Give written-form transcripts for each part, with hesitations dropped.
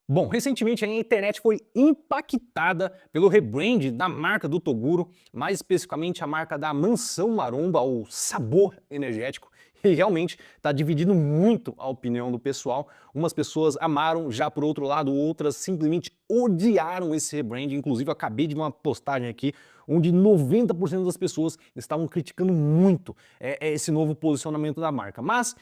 Bom, recentemente a internet foi impactada pelo rebrand da marca do Toguro, mais especificamente a marca da Mansão Maromba, ou Sabor Energético, e realmente está dividindo muito a opinião do pessoal. Umas pessoas amaram, já por outro lado, outras simplesmente odiaram esse rebrand. Inclusive, eu acabei de ver uma postagem aqui onde 90% das pessoas estavam criticando muito esse novo posicionamento da marca. Mas,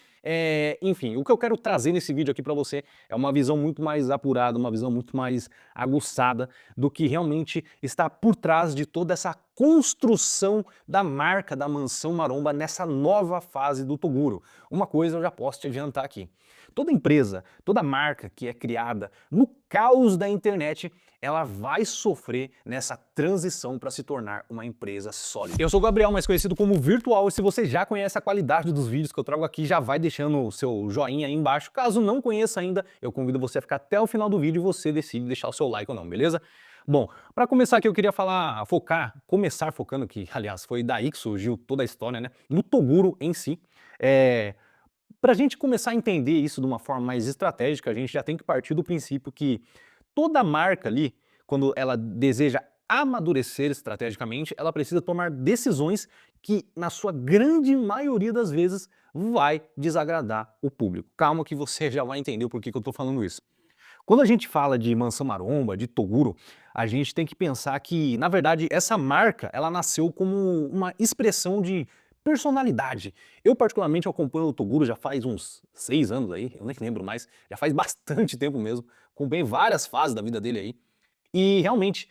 enfim, o que eu quero trazer nesse vídeo aqui para você é uma visão muito mais apurada, uma visão muito mais aguçada do que realmente está por trás de toda essa construção da marca da Mansão Maromba nessa nova fase do Toguro. Uma coisa eu já posso te adiantar aqui. Toda empresa, toda marca que é criada no caos da internet, ela vai sofrer nessa transição para se tornar uma empresa sólida. Eu sou o Gabriel, mais conhecido como Virtual, e se você já conhece a qualidade dos vídeos que eu trago aqui, já vai deixando o seu joinha aí embaixo. Caso não conheça ainda, eu convido você a ficar até o final do vídeo e você decide deixar o seu like ou não, beleza? Bom, para começar aqui eu queria começar focando, que aliás foi daí que surgiu toda a história, né, no Toguro em si. Para a gente começar a entender isso de uma forma mais estratégica, a gente já tem que partir do princípio que toda marca ali, quando ela deseja amadurecer estrategicamente, ela precisa tomar decisões que, na sua grande maioria das vezes, vai desagradar o público. Calma que você já vai entender o porquê que eu estou falando isso. Quando a gente fala de Mansão Maromba, de Toguro, a gente tem que pensar que, na verdade, essa marca, ela nasceu como uma expressão de personalidade. Eu particularmente acompanho o Toguro já faz uns 6 anos aí, eu nem lembro mais, já faz bastante tempo mesmo, acompanhei várias fases da vida dele aí, e realmente,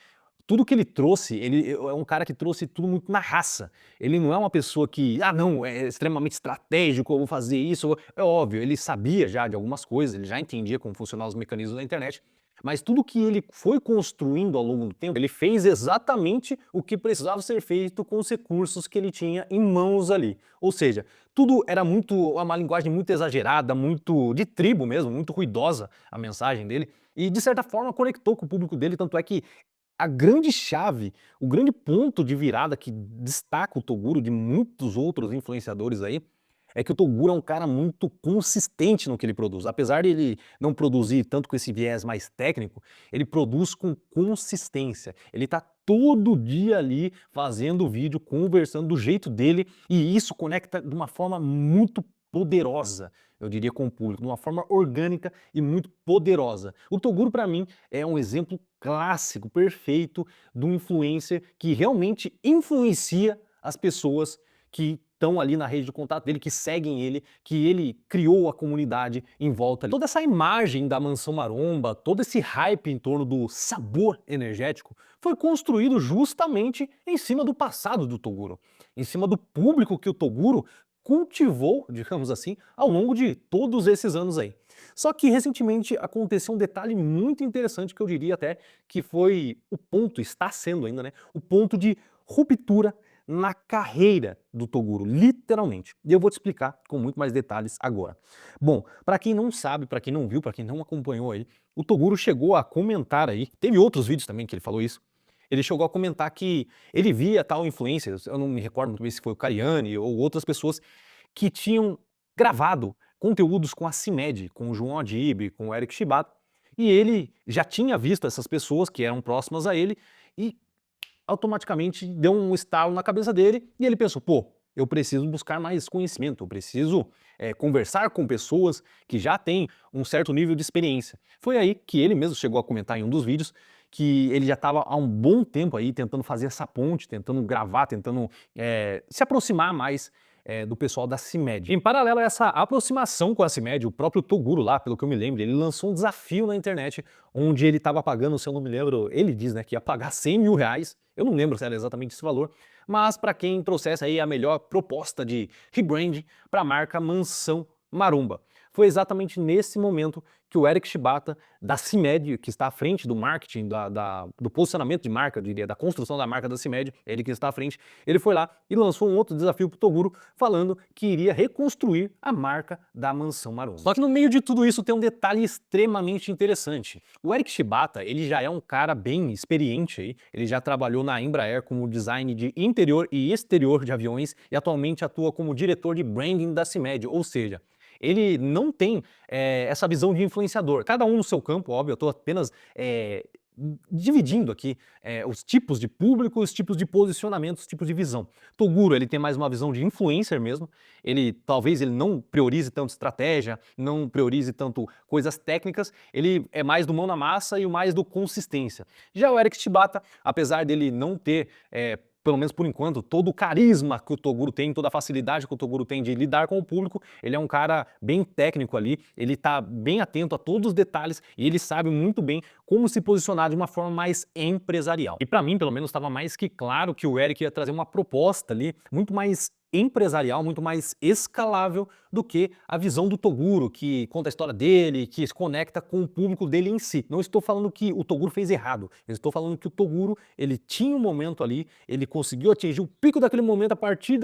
tudo que ele trouxe, ele é um cara que trouxe tudo muito na raça. Ele não é uma pessoa que, ah não, é extremamente estratégico, eu vou fazer isso. É óbvio, ele sabia já de algumas coisas, ele já entendia como funcionavam os mecanismos da internet, mas tudo que ele foi construindo ao longo do tempo, ele fez exatamente o que precisava ser feito com os recursos que ele tinha em mãos ali. Ou seja, tudo era uma linguagem muito exagerada, muito de tribo mesmo, muito ruidosa a mensagem dele, e de certa forma conectou com o público dele, tanto é que a grande chave, o grande ponto de virada que destaca o Toguro de muitos outros influenciadores aí, é que o Toguro é um cara muito consistente no que ele produz. Apesar de ele não produzir tanto com esse viés mais técnico, ele produz com consistência. Ele tá todo dia ali fazendo vídeo, conversando do jeito dele, e isso conecta de uma forma muito poderosa, eu diria, com o público, de uma forma orgânica e muito poderosa. O Toguro, para mim, é um exemplo clássico, perfeito, de um influencer que realmente influencia as pessoas que estão ali na rede de contato dele, que seguem ele, que ele criou a comunidade em volta ali. Toda essa imagem da Mansão Maromba, todo esse hype em torno do sabor energético, foi construído justamente em cima do passado do Toguro, em cima do público que o Toguro cultivou, digamos assim, ao longo de todos esses anos aí. Só que recentemente aconteceu um detalhe muito interessante que eu diria até que foi o ponto, está sendo ainda, né, o ponto de ruptura na carreira do Toguro, literalmente. E eu vou te explicar com muito mais detalhes agora. Bom, para quem não sabe, para quem não viu, para quem não acompanhou aí, o Toguro chegou a comentar aí, teve outros vídeos também que ele falou isso, ele chegou a comentar que ele via tal influencer, eu não me recordo muito bem se foi o Cariani ou outras pessoas, que tinham gravado conteúdos com a CIMED, com o João Adib, com o Eric Chibata, e ele já tinha visto essas pessoas que eram próximas a ele e automaticamente deu um estalo na cabeça dele e ele pensou, pô, eu preciso buscar mais conhecimento, eu preciso conversar com pessoas que já têm um certo nível de experiência. Foi aí que ele mesmo chegou a comentar em um dos vídeos que ele já estava há um bom tempo aí tentando fazer essa ponte, tentando gravar, tentando se aproximar mais do pessoal da CIMED. Em paralelo a essa aproximação com a CIMED, o próprio Toguro lá, pelo que eu me lembro, ele lançou um desafio na internet onde ele estava pagando, se eu não me lembro, ele diz, né, que ia pagar 100 mil reais, eu não lembro se era exatamente esse valor, mas para quem trouxesse aí a melhor proposta de rebrand para a marca Mansão Maromba. Foi exatamente nesse momento que o Eric Chibata, da CIMED, que está à frente do marketing, do posicionamento de marca, eu diria, da construção da marca da CIMED, ele que está à frente, ele foi lá e lançou um outro desafio para o Toguro, falando que iria reconstruir a marca da Mansão Maromba. Só que no meio de tudo isso tem um detalhe extremamente interessante. O Eric Chibata, ele já é um cara bem experiente aí, ele já trabalhou na Embraer como design de interior e exterior de aviões e atualmente atua como diretor de branding da CIMED, ou seja, ele não tem essa visão de influenciador. Cada um no seu campo, óbvio, eu estou apenas dividindo aqui os tipos de público, os tipos de posicionamento, os tipos de visão. Toguro, ele tem mais uma visão de influencer mesmo, talvez ele não priorize tanto estratégia, não priorize tanto coisas técnicas, ele é mais do mão na massa e o mais do consistência. Já o Eric Chibata, apesar dele não ter pelo menos por enquanto, todo o carisma que o Toguro tem, toda a facilidade que o Toguro tem de lidar com o público, ele é um cara bem técnico ali, ele tá bem atento a todos os detalhes e ele sabe muito bem como se posicionar de uma forma mais empresarial. E para mim, pelo menos, estava mais que claro que o Eric ia trazer uma proposta ali muito mais empresarial, muito mais escalável do que a visão do Toguro, que conta a história dele, que se conecta com o público dele em si. Não estou falando que o Toguro fez errado, eu estou falando que o Toguro, ele tinha um momento ali, ele conseguiu atingir o pico daquele momento, a partir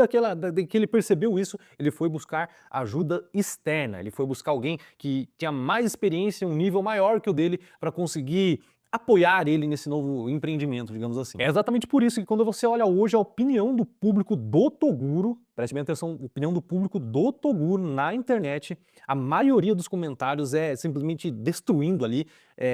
que ele percebeu isso, ele foi buscar ajuda externa, ele foi buscar alguém que tinha mais experiência, um nível maior que o dele, para conseguir apoiar ele nesse novo empreendimento, digamos assim. É exatamente por isso que quando você olha hoje a opinião do público do Toguro, preste bem atenção, a opinião do público do Toguro na internet, a maioria dos comentários é simplesmente destruindo ali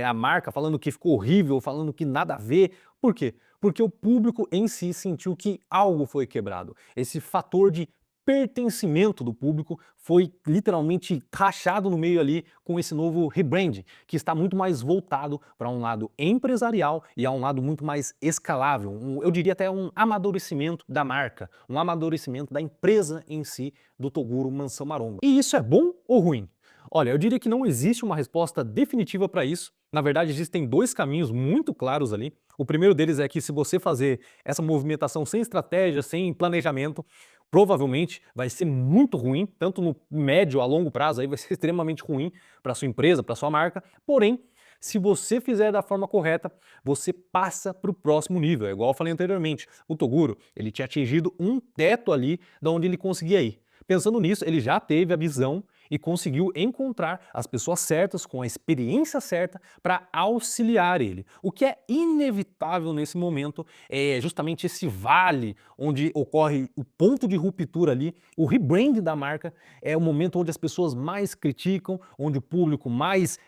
a marca, falando que ficou horrível, falando que nada a ver. Por quê? Porque o público em si sentiu que algo foi quebrado. Esse fator de pertencimento do público foi literalmente rachado no meio ali com esse novo rebrand, que está muito mais voltado para um lado empresarial e a um lado muito mais escalável, eu diria até um amadurecimento da marca, um amadurecimento da empresa em si do Toguro Mansão Maromba. E isso é bom ou ruim? Olha, eu diria que não existe uma resposta definitiva para isso. Na verdade, existem dois caminhos muito claros ali. O primeiro deles é que se você fazer essa movimentação sem estratégia, sem planejamento, provavelmente vai ser muito ruim, tanto no médio a longo prazo, aí vai ser extremamente ruim para sua empresa, para sua marca. Porém, se você fizer da forma correta, você passa para o próximo nível. É igual eu falei anteriormente, o Toguro, ele tinha atingido um teto ali de onde ele conseguia ir. Pensando nisso, ele já teve a visão e conseguiu encontrar as pessoas certas, com a experiência certa, para auxiliar ele. O que é inevitável nesse momento é justamente esse vale onde ocorre o ponto de ruptura ali, o rebrand da marca, é o momento onde as pessoas mais criticam, onde o público mais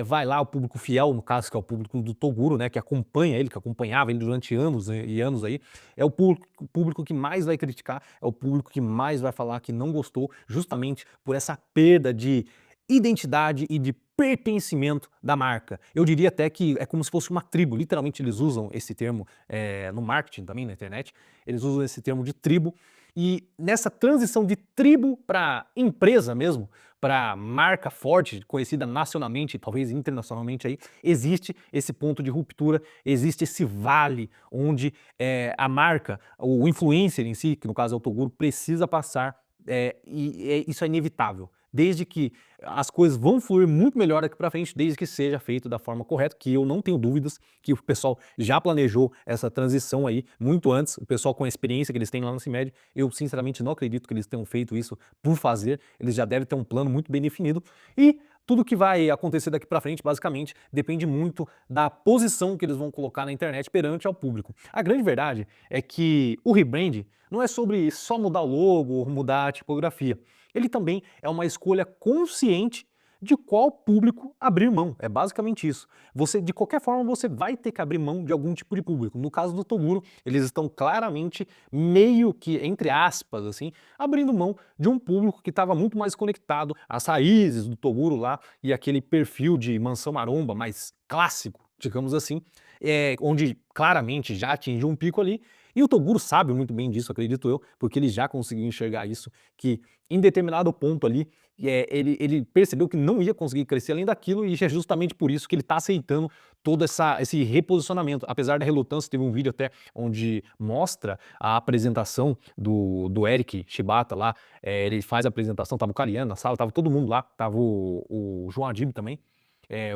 vai lá, o público fiel, no caso que é o público do Toguro, né, que acompanha ele, que acompanhava ele durante anos e anos aí, é o público que mais vai criticar, é o público que mais vai falar que não gostou, justamente por essa perda de identidade e de pertencimento da marca. Eu diria até que é como se fosse uma tribo, literalmente eles usam esse termo no marketing também, na internet, eles usam esse termo de tribo, e nessa transição de tribo para empresa mesmo, para marca forte, conhecida nacionalmente e talvez internacionalmente aí, existe esse ponto de ruptura, existe esse vale onde a marca, o influencer em si, que no caso é o Toguro, precisa passar isso é inevitável, desde que as coisas vão fluir muito melhor daqui para frente, desde que seja feito da forma correta, que eu não tenho dúvidas que o pessoal já planejou essa transição aí muito antes, o pessoal com a experiência que eles têm lá no CIMED, eu sinceramente não acredito que eles tenham feito isso por fazer, eles já devem ter um plano muito bem definido e tudo que vai acontecer daqui para frente, basicamente, depende muito da posição que eles vão colocar na internet perante ao público. A grande verdade é que o rebrand não é sobre só mudar o logo ou mudar a tipografia. Ele também é uma escolha consciente de qual público abrir mão. É basicamente isso. Você, de qualquer forma, você vai ter que abrir mão de algum tipo de público. No caso do Toguro, eles estão claramente meio que, entre aspas, assim, abrindo mão de um público que estava muito mais conectado às raízes do Toguro lá e aquele perfil de Mansão Maromba mais clássico, digamos assim, onde claramente já atingiu um pico ali. E o Toguro sabe muito bem disso, acredito eu, porque ele já conseguiu enxergar isso, que em determinado ponto ali, ele percebeu que não ia conseguir crescer além daquilo e é justamente por isso que ele está aceitando todo esse reposicionamento. Apesar da relutância, teve um vídeo até onde mostra a apresentação do Eric Chibata lá, ele faz a apresentação, tava o Cariano na sala, tava todo mundo lá, tava o João Adib também,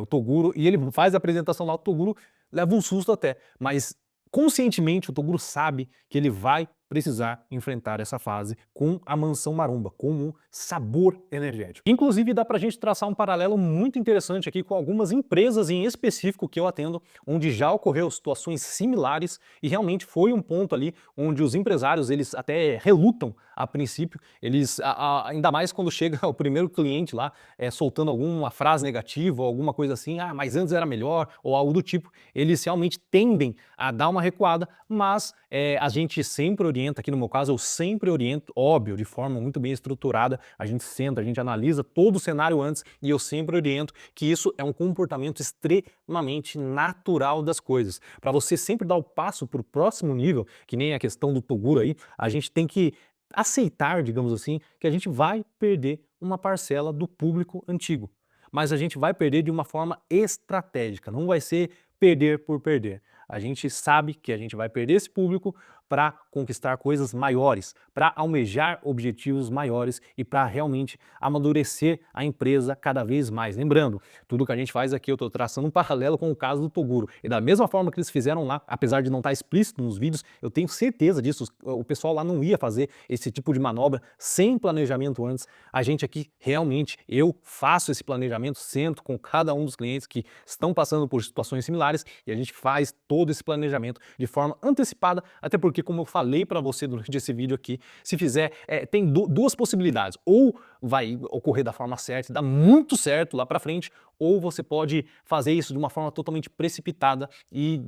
o Toguro, e ele faz a apresentação lá, o Toguro leva um susto até, mas conscientemente o Toguro sabe que ele vai precisar enfrentar essa fase com a Mansão Maromba, com um sabor energético. Inclusive dá pra gente traçar um paralelo muito interessante aqui com algumas empresas em específico que eu atendo, onde já ocorreu situações similares e realmente foi um ponto ali onde os empresários eles até relutam a princípio, eles ainda mais quando chega o primeiro cliente lá soltando alguma frase negativa ou alguma coisa assim, ah, mas antes era melhor ou algo do tipo, eles realmente tendem a dar uma recuada, mas a gente sempre orienta, aqui no meu caso eu sempre oriento, óbvio, de forma muito bem estruturada, a gente senta, a gente analisa todo o cenário antes e eu sempre oriento que isso é um comportamento extremamente natural das coisas. Para você sempre dar o passo para o próximo nível, que nem a questão do Toguro aí, a gente tem que aceitar, digamos assim, que a gente vai perder uma parcela do público antigo. Mas a gente vai perder de uma forma estratégica, não vai ser perder por perder. A gente sabe que a gente vai perder esse público para conquistar coisas maiores, para almejar objetivos maiores e para realmente amadurecer a empresa cada vez mais. Lembrando, tudo que a gente faz aqui, eu estou traçando um paralelo com o caso do Toguro. E da mesma forma que eles fizeram lá, apesar de não estar explícito nos vídeos, eu tenho certeza disso, o pessoal lá não ia fazer esse tipo de manobra sem planejamento antes. A gente aqui, realmente, eu faço esse planejamento, sento com cada um dos clientes que estão passando por situações similares e a gente faz todo esse planejamento de forma antecipada, até porque, como eu falei para você durante esse vídeo aqui, se fizer, tem duas possibilidades, ou vai ocorrer da forma certa e dar muito certo lá para frente, ou você pode fazer isso de uma forma totalmente precipitada e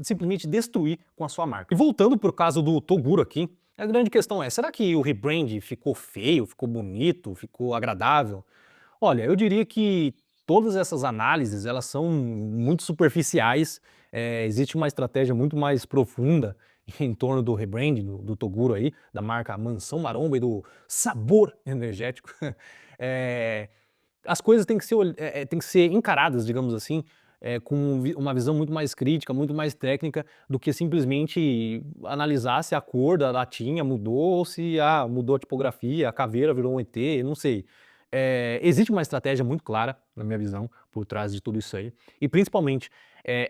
simplesmente destruir com a sua marca. E voltando para o caso do Toguro aqui, a grande questão é, será que o rebrand ficou feio, ficou bonito, ficou agradável? Olha, eu diria que todas essas análises, elas são muito superficiais, existe uma estratégia muito mais profunda em torno do rebrand do Toguro aí, da marca Mansão Maromba e do sabor energético. Eh, as coisas têm que ser encaradas, digamos assim, com uma visão muito mais crítica, muito mais técnica, do que simplesmente analisar se a cor da latinha mudou ou se mudou a tipografia, a caveira virou um ET, não sei. Existe uma estratégia muito clara, na minha visão, por trás de tudo isso aí, e principalmente,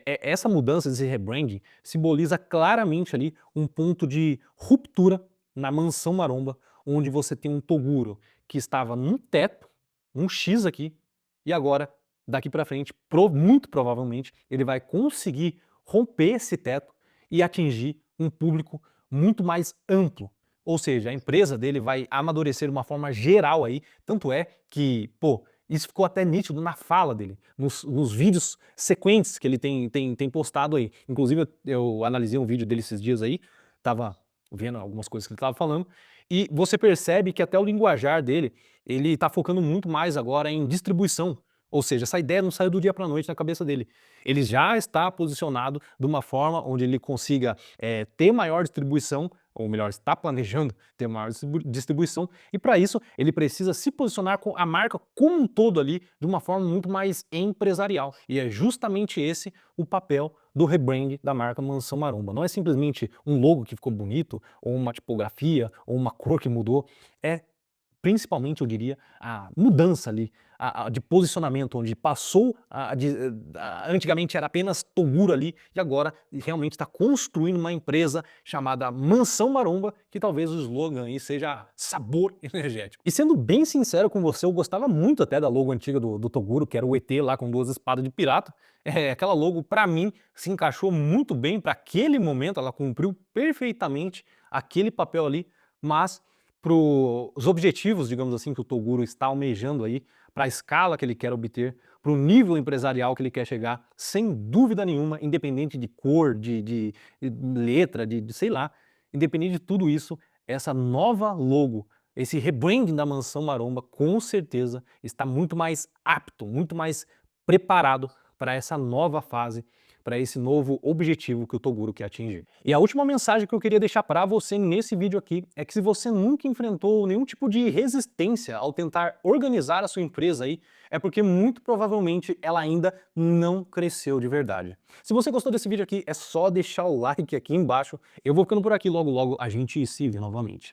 essa mudança, esse rebranding, simboliza claramente ali um ponto de ruptura na Mansão Maromba, onde você tem um Toguro que estava num teto, um X aqui, e agora, daqui para frente, muito provavelmente, ele vai conseguir romper esse teto e atingir um público muito mais amplo. Ou seja, a empresa dele vai amadurecer de uma forma geral aí, tanto é que, pô, isso ficou até nítido na fala dele, nos vídeos sequentes que ele tem postado aí. Inclusive eu analisei um vídeo dele esses dias aí, tava vendo algumas coisas que ele estava falando, e você percebe que até o linguajar dele, ele está focando muito mais agora em distribuição. Ou seja, essa ideia não saiu do dia para a noite na cabeça dele. Ele já está posicionado de uma forma onde ele consiga ter maior distribuição, ou melhor, está planejando ter maior distribuição, e para isso ele precisa se posicionar com a marca como um todo ali de uma forma muito mais empresarial. E é justamente esse o papel do rebrand da marca Mansão Maromba. Não é simplesmente um logo que ficou bonito, ou uma tipografia, ou uma cor que mudou, é principalmente, eu diria, a mudança ali de posicionamento, onde passou antigamente era apenas Toguro ali, e agora realmente está construindo uma empresa chamada Mansão Maromba, que talvez o slogan aí seja sabor energético. E sendo bem sincero com você, eu gostava muito até da logo antiga do Toguro, que era o ET lá com duas espadas de pirata. Aquela logo, para mim, se encaixou muito bem para aquele momento, ela cumpriu perfeitamente aquele papel ali, mas para os objetivos, digamos assim, que o Toguro está almejando aí, para a escala que ele quer obter, para o nível empresarial que ele quer chegar, sem dúvida nenhuma, independente de cor, de letra, sei lá, independente de tudo isso, essa nova logo, esse rebranding da Mansão Maromba, com certeza está muito mais apto, muito mais preparado para essa nova fase, para esse novo objetivo que o Toguro quer atingir. E a última mensagem que eu queria deixar para você nesse vídeo aqui é que se você nunca enfrentou nenhum tipo de resistência ao tentar organizar a sua empresa aí, é porque muito provavelmente ela ainda não cresceu de verdade. Se você gostou desse vídeo aqui, é só deixar o like aqui embaixo. Eu vou ficando por aqui, logo logo a gente se vê novamente.